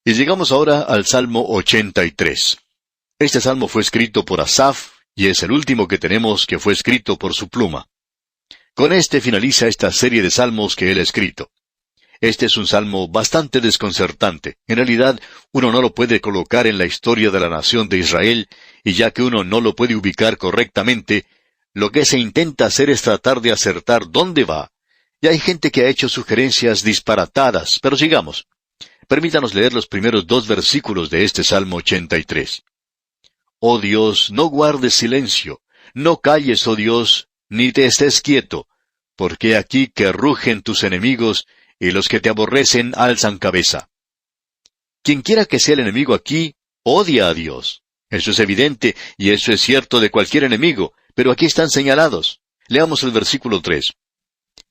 Y llegamos ahora al Salmo 83. Este salmo fue escrito por Asaf, y es el último que tenemos que fue escrito por su pluma. Con este finaliza esta serie de salmos que él ha escrito. Este es un salmo bastante desconcertante. En realidad, uno no lo puede colocar en la historia de la nación de Israel, y ya que uno no lo puede ubicar correctamente, lo que se intenta hacer es tratar de acertar dónde va. Y hay gente que ha hecho sugerencias disparatadas, pero sigamos. Permítanos leer los primeros 2 versículos de este Salmo 83. Oh Dios, no guardes silencio, no calles, oh Dios, ni te estés quieto, porque aquí que rugen tus enemigos, y los que te aborrecen alzan cabeza. Quienquiera que sea el enemigo aquí, odia a Dios. Eso es evidente, y eso es cierto de cualquier enemigo, pero aquí están señalados. Leamos el versículo 3.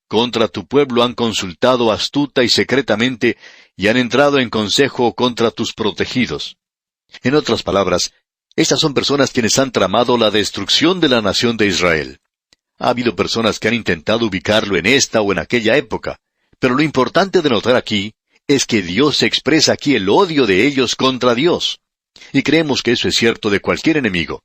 Contra tu pueblo han consultado astuta y secretamente, y han entrado en consejo contra tus protegidos. En otras palabras, estas son personas quienes han tramado la destrucción de la nación de Israel. Ha habido personas que han intentado ubicarlo en esta o en aquella época, pero lo importante de notar aquí es que Dios expresa aquí el odio de ellos contra Dios. Y creemos que eso es cierto de cualquier enemigo.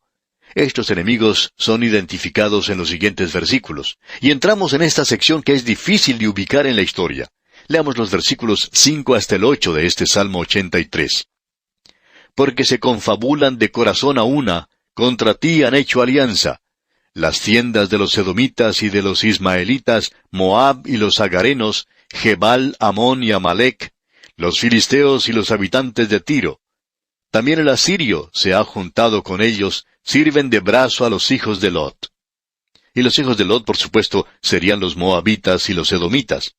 Estos enemigos son identificados en los siguientes versículos, y entramos en esta sección que es difícil de ubicar en la historia. Leamos los versículos 5 hasta el 8 de este Salmo 83. Porque se confabulan de corazón a una, contra ti han hecho alianza. Las tiendas de los edomitas y de los ismaelitas, Moab y los agarenos, Gebal, Amón y Amalec, los filisteos y los habitantes de Tiro. También el asirio se ha juntado con ellos, sirven de brazo a los hijos de Lot. Y los hijos de Lot, por supuesto, serían los moabitas y los edomitas.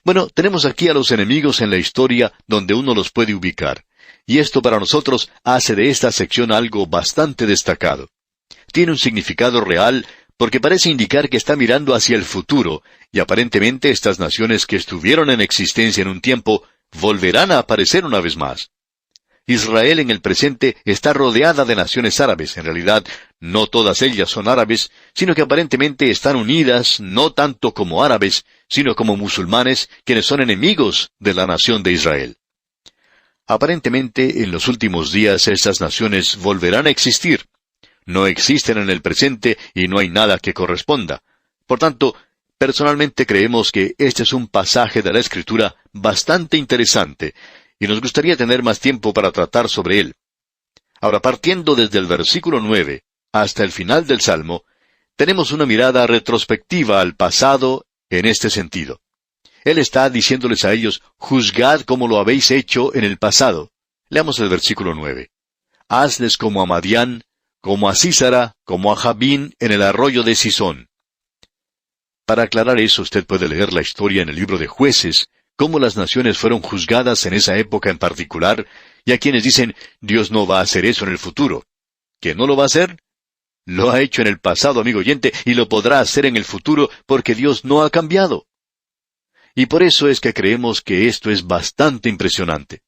Bueno, tenemos aquí a los enemigos en la historia donde uno los puede ubicar. Y esto para nosotros hace de esta sección algo bastante destacado. Tiene un significado real porque parece indicar que está mirando hacia el futuro, y aparentemente estas naciones que estuvieron en existencia en un tiempo volverán a aparecer una vez más. Israel en el presente está rodeada de naciones árabes. En realidad, no todas ellas son árabes, sino que aparentemente están unidas no tanto como árabes, sino como musulmanes, quienes son enemigos de la nación de Israel. Aparentemente, en los últimos días estas naciones volverán a existir. No existen en el presente y no hay nada que corresponda. Por tanto, personalmente creemos que este es un pasaje de la Escritura bastante interesante, y nos gustaría tener más tiempo para tratar sobre él. Ahora, partiendo desde el versículo 9 hasta el final del Salmo, tenemos una mirada retrospectiva al pasado en este sentido. Él está diciéndoles a ellos, juzgad como lo habéis hecho en el pasado. Leamos el versículo 9. Hazles como a Madián, como a Sísara, como a Jabín en el arroyo de Sisón. Para aclarar eso, usted puede leer la historia en el libro de Jueces, cómo las naciones fueron juzgadas en esa época en particular, y a quienes dicen, Dios no va a hacer eso en el futuro. ¿Que no lo va a hacer? Lo ha hecho en el pasado, amigo oyente, y lo podrá hacer en el futuro porque Dios no ha cambiado. Y por eso es que creemos que esto es bastante impresionante.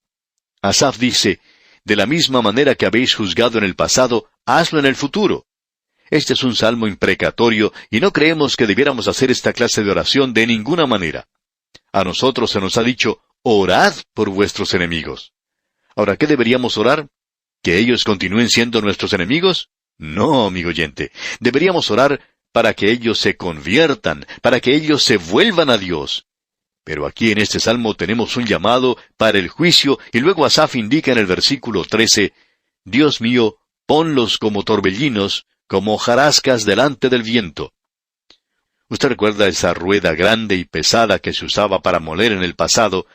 Asaf dice, de la misma manera que habéis juzgado en el pasado, hazlo en el futuro. Este es un salmo imprecatorio, y no creemos que debiéramos hacer esta clase de oración de ninguna manera. A nosotros se nos ha dicho, orad por vuestros enemigos. Ahora, ¿qué deberíamos orar? ¿Que ellos continúen siendo nuestros enemigos? No, amigo oyente. Deberíamos orar para que ellos se conviertan, para que ellos se vuelvan a Dios. Pero aquí en este salmo tenemos un llamado para el juicio, y luego Asaf indica en el versículo 13, Dios mío, ponlos como torbellinos, como hojarascas delante del viento. Usted recuerda esa rueda grande y pesada que se usaba para moler en el pasado,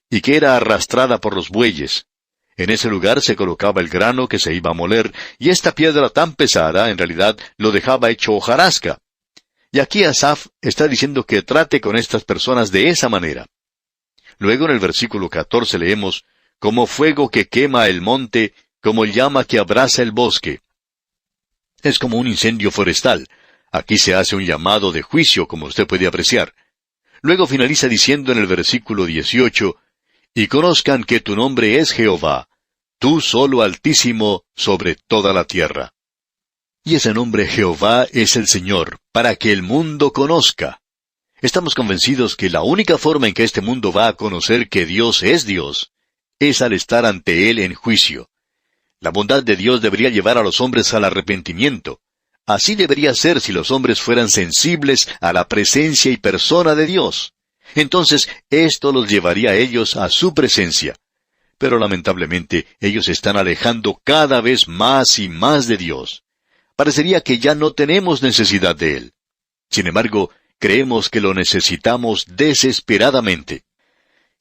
y que era arrastrada por los bueyes. En ese lugar se colocaba el grano que se iba a moler, y esta piedra tan pesada, en realidad, lo dejaba hecho hojarasca. Y aquí Asaf está diciendo que trate con estas personas de esa manera. Luego en el versículo 14 leemos, como fuego que quema el monte, como llama que abrasa el bosque. Es como un incendio forestal. Aquí se hace un llamado de juicio, como usted puede apreciar. Luego finaliza diciendo en el versículo 18, y conozcan que tu nombre es Jehová, tú solo Altísimo sobre toda la tierra. Y ese nombre Jehová es el Señor, para que el mundo conozca. Estamos convencidos que la única forma en que este mundo va a conocer que Dios es Dios, es al estar ante Él en juicio. La bondad de Dios debería llevar a los hombres al arrepentimiento. Así debería ser si los hombres fueran sensibles a la presencia y persona de Dios. Entonces, esto los llevaría a ellos a su presencia. Pero lamentablemente, ellos se están alejando cada vez más y más de Dios. Parecería que ya no tenemos necesidad de Él. Sin embargo, creemos que lo necesitamos desesperadamente.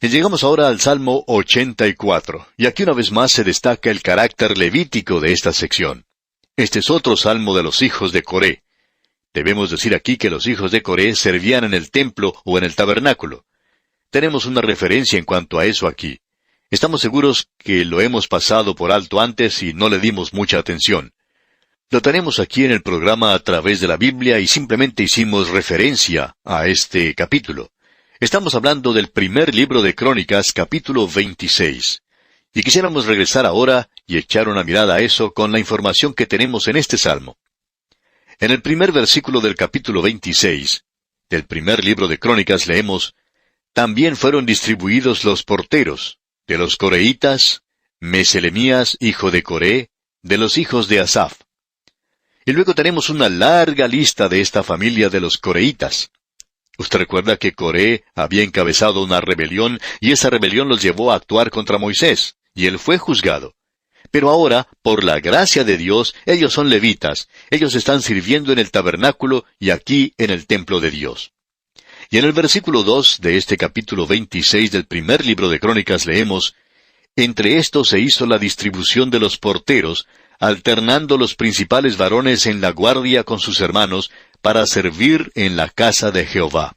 Y llegamos ahora al Salmo 84, y aquí una vez más se destaca el carácter levítico de esta sección. Este es otro salmo de los hijos de Coré. Debemos decir aquí que los hijos de Coré servían en el templo o en el tabernáculo. Tenemos una referencia en cuanto a eso aquí. Estamos seguros que lo hemos pasado por alto antes y no le dimos mucha atención. Lo tenemos aquí en el programa a través de la Biblia y simplemente hicimos referencia a este capítulo. Estamos hablando del primer libro de Crónicas, capítulo 26. Y quisiéramos regresar ahora y echar una mirada a eso con la información que tenemos en este salmo. En el primer versículo del capítulo 26, del primer libro de Crónicas leemos: «También fueron distribuidos los porteros, de los coreitas, Meselemías, hijo de Coré, de los hijos de Asaf». Y luego tenemos una larga lista de esta familia de los coreitas. Usted recuerda que Coré había encabezado una rebelión y esa rebelión los llevó a actuar contra Moisés, y él fue juzgado. Pero ahora, por la gracia de Dios, ellos son levitas, ellos están sirviendo en el tabernáculo y aquí en el templo de Dios. Y en el versículo 2 de este capítulo 26 del primer libro de Crónicas leemos: «Entre estos se hizo la distribución de los porteros, alternando los principales varones en la guardia con sus hermanos, para servir en la casa de Jehová».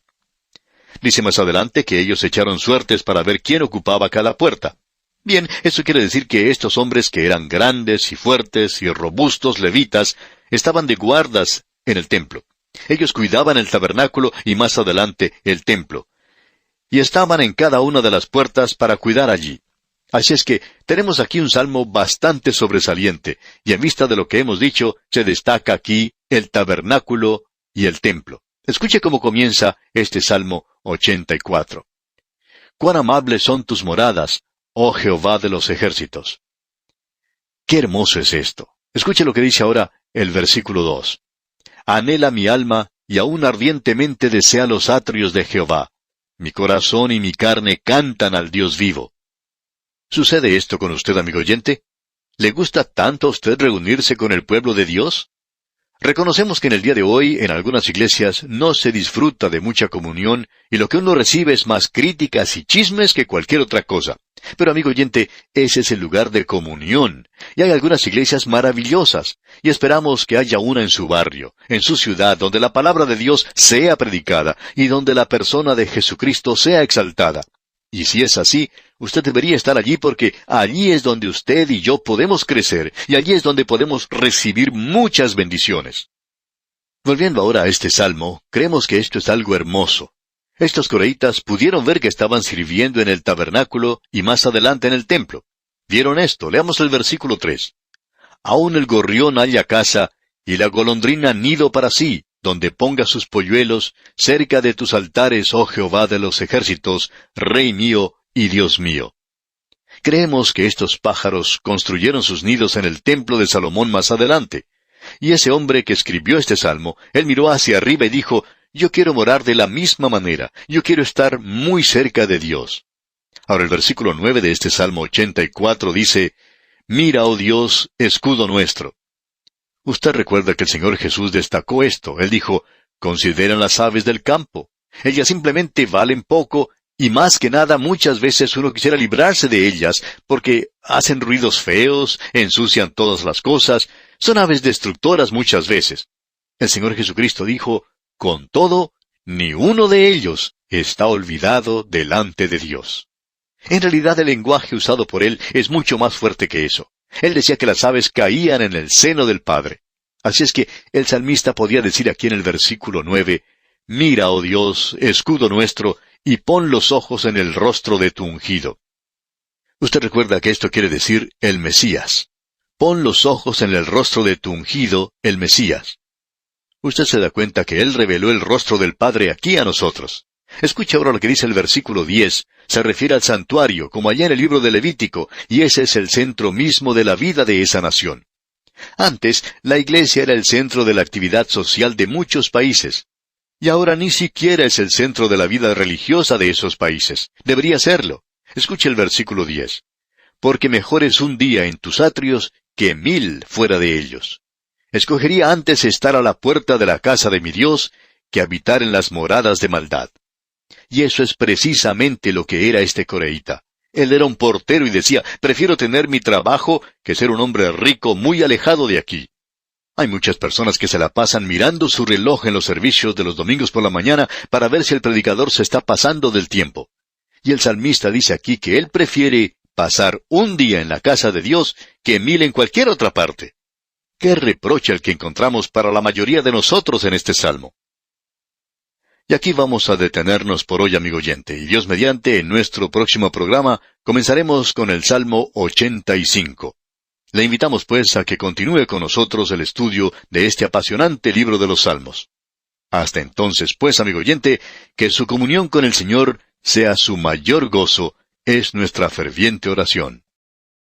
Dice más adelante que ellos echaron suertes para ver quién ocupaba cada puerta. Bien, eso quiere decir que estos hombres que eran grandes y fuertes y robustos levitas, estaban de guardas en el templo. Ellos cuidaban el tabernáculo y más adelante el templo. Y estaban en cada una de las puertas para cuidar allí. Así es que tenemos aquí un salmo bastante sobresaliente, y en vista de lo que hemos dicho, se destaca aquí el tabernáculo y el templo. Escuche cómo comienza este Salmo 84. «Cuán amables son tus moradas, oh Jehová de los ejércitos». Qué hermoso es esto. Escuche lo que dice ahora el versículo 2. «Anhela mi alma, y aún ardientemente desea los atrios de Jehová. Mi corazón y mi carne cantan al Dios vivo». ¿Sucede esto con usted, amigo oyente? ¿Le gusta tanto a usted reunirse con el pueblo de Dios? Reconocemos que en el día de hoy, en algunas iglesias, no se disfruta de mucha comunión, y lo que uno recibe es más críticas y chismes que cualquier otra cosa. Pero, amigo oyente, ese es el lugar de comunión, y hay algunas iglesias maravillosas, y esperamos que haya una en su barrio, en su ciudad, donde la palabra de Dios sea predicada, y donde la persona de Jesucristo sea exaltada. Y si es así, usted debería estar allí porque allí es donde usted y yo podemos crecer, y allí es donde podemos recibir muchas bendiciones. Volviendo ahora a este salmo, creemos que esto es algo hermoso. Estos coreitas pudieron ver que estaban sirviendo en el tabernáculo y más adelante en el templo. ¿Vieron esto? Leamos el versículo 3. «Aún el gorrión halla casa, y la golondrina nido para sí, donde ponga sus polluelos, cerca de tus altares, oh Jehová de los ejércitos, Rey mío y Dios mío». Creemos que estos pájaros construyeron sus nidos en el templo de Salomón más adelante. Y ese hombre que escribió este salmo, él miró hacia arriba y dijo: «Yo quiero morar de la misma manera, yo quiero estar muy cerca de Dios». Ahora el versículo 9 de este Salmo 84 dice: «Mira, oh Dios, escudo nuestro». Usted recuerda que el Señor Jesús destacó esto. Él dijo: «Consideren las aves del campo. Ellas simplemente valen poco, y más que nada muchas veces uno quisiera librarse de ellas, porque hacen ruidos feos, ensucian todas las cosas, son aves destructoras muchas veces». El Señor Jesucristo dijo: «Con todo, ni uno de ellos está olvidado delante de Dios». En realidad el lenguaje usado por él es mucho más fuerte que eso. Él decía que las aves caían en el seno del Padre. Así es que el salmista podía decir aquí en el versículo 9, «Mira, oh Dios, escudo nuestro, y pon los ojos en el rostro de tu ungido». Usted recuerda que esto quiere decir el Mesías. Pon los ojos en el rostro de tu ungido, el Mesías. Usted se da cuenta que Él reveló el rostro del Padre aquí a nosotros. Escucha ahora lo que dice el versículo 10. Se refiere al santuario, como allá en el libro de Levítico, y ese es el centro mismo de la vida de esa nación. Antes, la iglesia era el centro de la actividad social de muchos países. Y ahora ni siquiera es el centro de la vida religiosa de esos países. Debería serlo. Escuche el versículo 10. Porque mejor es un día en tus atrios que 1000 fuera de ellos. Escogería antes estar a la puerta de la casa de mi Dios que habitar en las moradas de maldad. Y eso es precisamente lo que era este coreíta. Él era un portero y decía, prefiero tener mi trabajo que ser un hombre rico muy alejado de aquí. Hay muchas personas que se la pasan mirando su reloj en los servicios de los domingos por la mañana para ver si el predicador se está pasando del tiempo. Y el salmista dice aquí que él prefiere pasar un día en la casa de Dios que 1000 en cualquier otra parte. ¡Qué reproche el que encontramos para la mayoría de nosotros en este salmo! Y aquí vamos a detenernos por hoy, amigo oyente, y Dios mediante, en nuestro próximo programa, comenzaremos con el Salmo 85. Le invitamos pues a que continúe con nosotros el estudio de este apasionante libro de los Salmos. Hasta entonces, pues, amigo oyente, que su comunión con el Señor sea su mayor gozo, es nuestra ferviente oración.